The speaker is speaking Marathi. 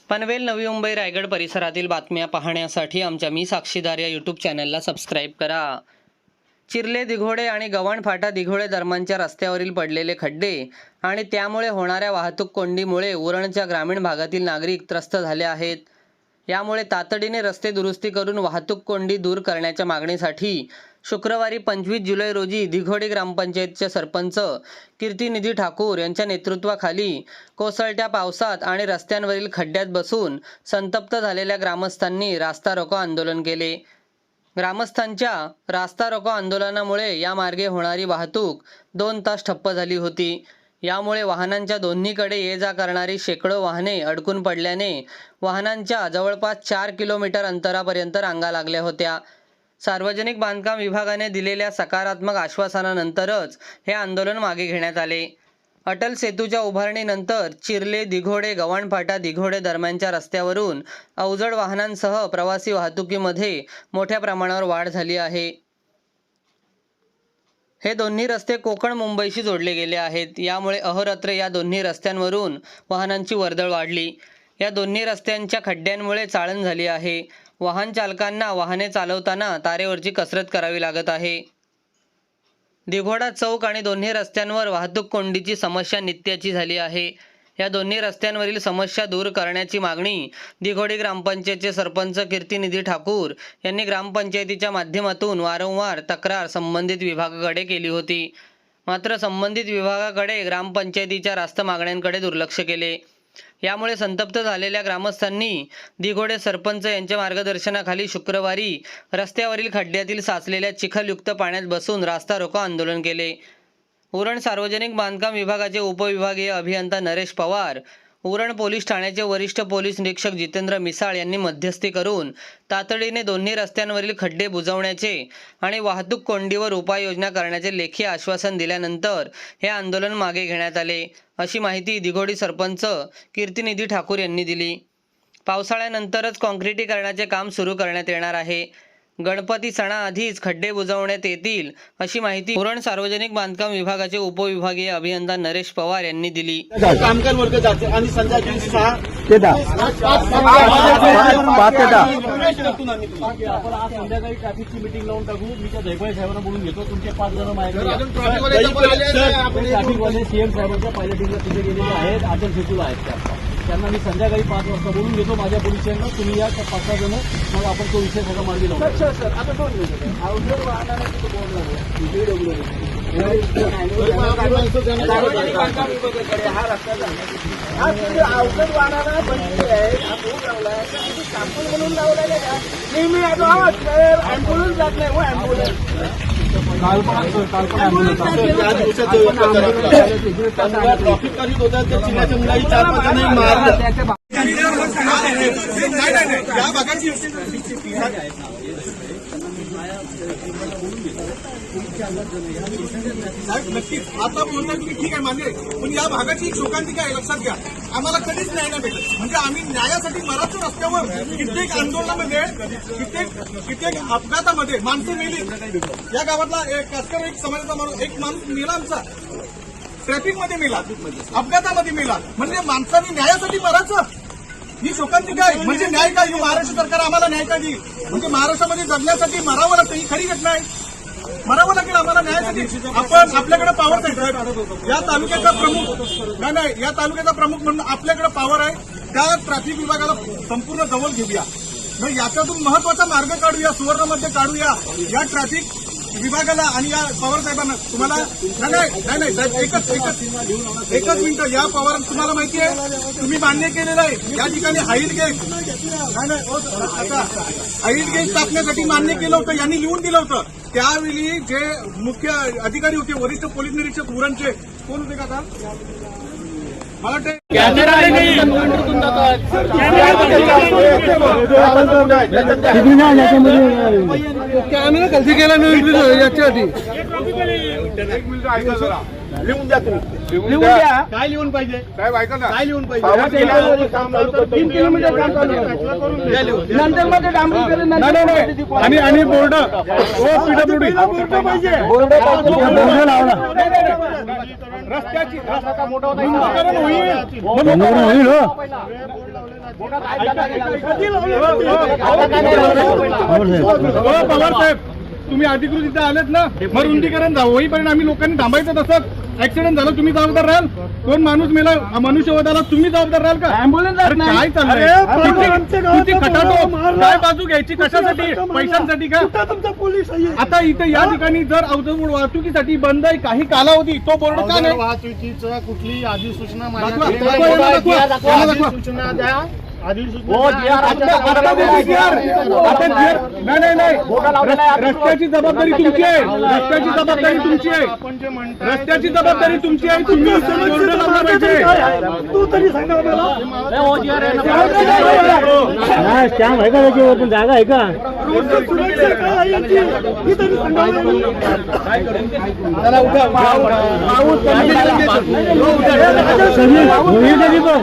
पनवेल, नवी मुंबई, रायगड परिसरातील बातम्या पाहण्यासाठी आमच्या मी साक्षीदार या यूट्यूब चॅनलला सबस्क्राईब करा। चिर्ले दिघोडे आणि गव्हाण फाटा दिघोडे दरम्यानच्या रस्त्यावरील पडलेले खड्डे आणि त्यामुळे होणाऱ्या वाहतूक कोंडीमुळे उरणच्या ग्रामीण भागातील नागरिक त्रस्त झाले आहेत। यामुळे तातडीने रस्ते दुरुस्ती करून वाहतूक कोंडी दूर करण्याच्या मागणीसाठी शुक्रवारी 25 जुलै रोजी दिघोडे ग्रामपंचायतचे सरपंच कीर्तिनिधी ठाकूर यांच्या नेतृत्वाखाली कोसळत्या पावसात आणि रस्त्यांवरील खड्ड्यात बसून संतप्त झालेल्या ग्रामस्थांनी रास्ता रोको आंदोलन केले। ग्रामस्थांच्या रास्ता रोको आंदोलनामुळे या मार्गे होणारी वाहतूक 2 तास ठप्प झाली होती। यामुळे वाहनांच्या दोन्हीकडे ये जा करणारी शेकडो वाहने अडकून पडल्याने वाहनांच्या जवळपास 4 किलोमीटर अंतरापर्यंत रांगा लागल्या होत्या। सार्वजनिक बांधकाम विभागाने दिलेल्या सकारात्मक आश्वासनानंतरच हे आंदोलन मागे घेण्यात आले। अटल सेतूच्या उभारणीनंतर चिर्ले दिघोडे गव्हाण फाटा दिघोडे दरम्यानच्या रस्त्यावरून अवजड वाहनांसह प्रवासी वाहतुकीमध्ये मोठ्या प्रमाणावर वाढ झाली आहे। हे दोन्ही रस्ते कोकण मुंबईशी जोडले गेले आहेत। यामुळे अहोरात्र या दोन्ही रस्त्यांवरून वाहनांची वर्दळ वाढली। या दोन्ही रस्त्यांच्या खड्ड्यांमुळे चाळण झाली आहे। वाहन चालकांना वाहने चालवताना तारेवरची कसरत करावी लागत आहे। दिघोडा चौक आणि दोन्ही रस्त्यांवर वाहतूक कोंडीची समस्या नित्याची झाली आहे। या दोन्ही रस्त्यांवरील समस्या दूर करण्याची मागणी दिघोडे ग्रामपंचायतचे सरपंच कीर्तिनिधी ठाकूर यांनी ग्रामपंचायतीच्या माध्यमातून वारंवार तक्रार संबंधित विभागाकडे केली होती। मात्र संबंधित विभागाकडे ग्रामपंचायतीच्या रास्त मागण्यांकडे दुर्लक्ष केले। यामुळे संतप्त झालेल्या ग्रामस्थांनी दिघोडे सरपंच यांच्या मार्गदर्शनाखाली शुक्रवारी रस्त्यावरील खड्ड्यातील साचलेल्या चिखलयुक्त पाण्यात बसून रास्ता रोको आंदोलन केले। उरण सार्वजनिक बांधकाम विभागाचे उपविभागीय अभियंता नरेश पवार, उरण पोलीस ठाण्याचे वरिष्ठ पोलीस निरीक्षक जितेंद्र मिसाळ यांनी मध्यस्थी करून तातडीने दोन्ही रस्त्यांवरील खड्डे बुजवण्याचे आणि वाहतूक कोंडीवर उपाययोजना करण्याचे लेखी आश्वासन दिल्यानंतर हे आंदोलन मागे घेण्यात आले, अशी माहिती दिघोडी सरपंच कीर्तिनिधी ठाकूर यांनी दिली। पावसाळ्यानंतरच काँक्रिटीकरणाचे काम सुरू करण्यात येणार आहे। गणपती सणाआधीच खड्डे बुजवण्यात येतील, अशी माहिती उरण सार्वजनिक बांधकाम विभागाचे उपविभागीय अभियंता नरेश पवार यांनी दिली। कामगार वर्ग जाते आणि संध्याकाळी 6 ते 10 5 ते 10 संध्याकाळी ट्रॅफिकची मीटिंग लावून टाकू। मी त्या जयपाल साहेबांना बोलून घेतो। तुमचे 5 जण माझ्याकडे ट्रॅफिकवाले सीएम साहेबांच्या पायलटिंगला तिथे गेलेले आहेत, अटल सेतूला आहेत। त्यांना मी संध्याकाळी 5 वाजता बोलून घेतो माझ्या पोलिसांना। तुम्ही या 5-6 जण, मग आपण तो विषय सगळा मार्गी लावू। सर आता 2 मिनिटं अवजड वाहनाला तिथे बोर्ड लागला हा रस्ता अवजड वाहनाला बंदी आहे, हा बोर्ड लावला आहे। सॅम्पल म्हणून लावलेला आहे का? नेहमी ॲम्ब्युलन्स जात नाही, हो ॲम्ब्युलन्स ट्रॉफिक करीत होता त्या चिन्हाच्या मुलाही 4-5 जणांनी मारलं। या भागाची नक्कीच आता बोलताय तुम्ही, ठीक आहे मान्य आहे, पण या भागाची शोकांतिका आहे, लक्षात घ्या। आम्हाला कधीच न्याय नाही भेटत। म्हणजे आम्ही न्यायासाठी मराठा रस्त्यावर कित्येक आंदोलनामध्ये कित्येक अपघातामध्ये माणसं मेली। या गावातला कास्कर एक समाजाचा माणूस, एक माणूस मेला आमचा, ट्रॅफिकमध्ये मेला, अपघातामध्ये मेला। म्हणजे माणसाने न्यायासाठी मरायचं, ही शोकांतिका आहे। म्हणजे न्याय काय? महाराष्ट्र सरकार आम्हाला न्याय का देईल? म्हणजे महाराष्ट्रामध्ये जगण्यासाठी मरावं लागतं, ही खरी घटना आहे। मरावं लागेल आम्हाला न्यायासाठी। आपण आपल्याकडे पॉवर आहे, या तालुक्याचा प्रमुख नाही, या तालुक्याचा प्रमुख म्हणून आपल्याकडे पॉवर आहे। त्या ट्रॅफिक विभागाला संपूर्ण जवळ घेऊया, मग याच्यातून महत्वाचा मार्ग काढूया, सुवर्णमध्ये काढूया या ट्रॅफिक विभागाला आणि या पवार साहेबांना। तुम्हाला नाही साहेब, एकच मिनिटं, या पवार तुम्हाला माहिती आहे, तुम्ही मान्य केलेलं आहे या ठिकाणी हाईट गेट हाईट गेट टाकण्यासाठी मान्य केलं होतं, यांनी लिहून दिलं होतं। त्यावेळी जे मुख्य अधिकारी होते, वरिष्ठ पोलीस निरीक्षक उरणचे, कोण होते का? मला वाटतं कॅमेरा गलती केला मी याच्यासाठी। एक मिनिट ऐका जरा। लिहून द्या तुम्ही, लिहून द्या. काय लिहून पाहिजे साहेब? ऐका ना, काय लिहून पाहिजे? 3 किलोमीटर काम चालू आहे. नंतर मध्ये डांबरीकरण आणि बोर्ड पीडब्ल्यूडी बोर्ड पाहिजे. रस्त्याची रुंदीकरण होईल. पवार साहेब, तुम्ही अधिकृत इथे आलेत ना, मग रुंदीकरण होईपर्यंत आम्ही लोकांनी थांबायचं. तसंच ऍक्सिडेंट झालं तुम्ही जबाबदार राहाल? कोण माणूस मेला मनुष्यवधाला तुम्ही जबाबदार राहाल का? ॲम्ब्युलन्स काय चाललंय? किती खटाटो, काय बाजू घ्यायची कशासाठी? पैशांसाठी का? पोलीस आता इथे या ठिकाणी जर अवजड वाहतुकीसाठी बंद आहे काही कालावधी, तो बोर्ड का नाही? वाहतुकीचं कुठली अधिसूचना सूचना द्या. नाही रस्त्याची जबाबदारी तुमची आहे. रस्त्याची जबाबदारी तुमची आहे. आपण जे म्हणतो रस्त्याची जबाबदारी तुमची आहे. तुम्ही बोर्ड लावला पाहिजे. तू तरी सांगा स्टॅम्प आहे का त्याच्यावर? जागा आहे का? होईल तरी पण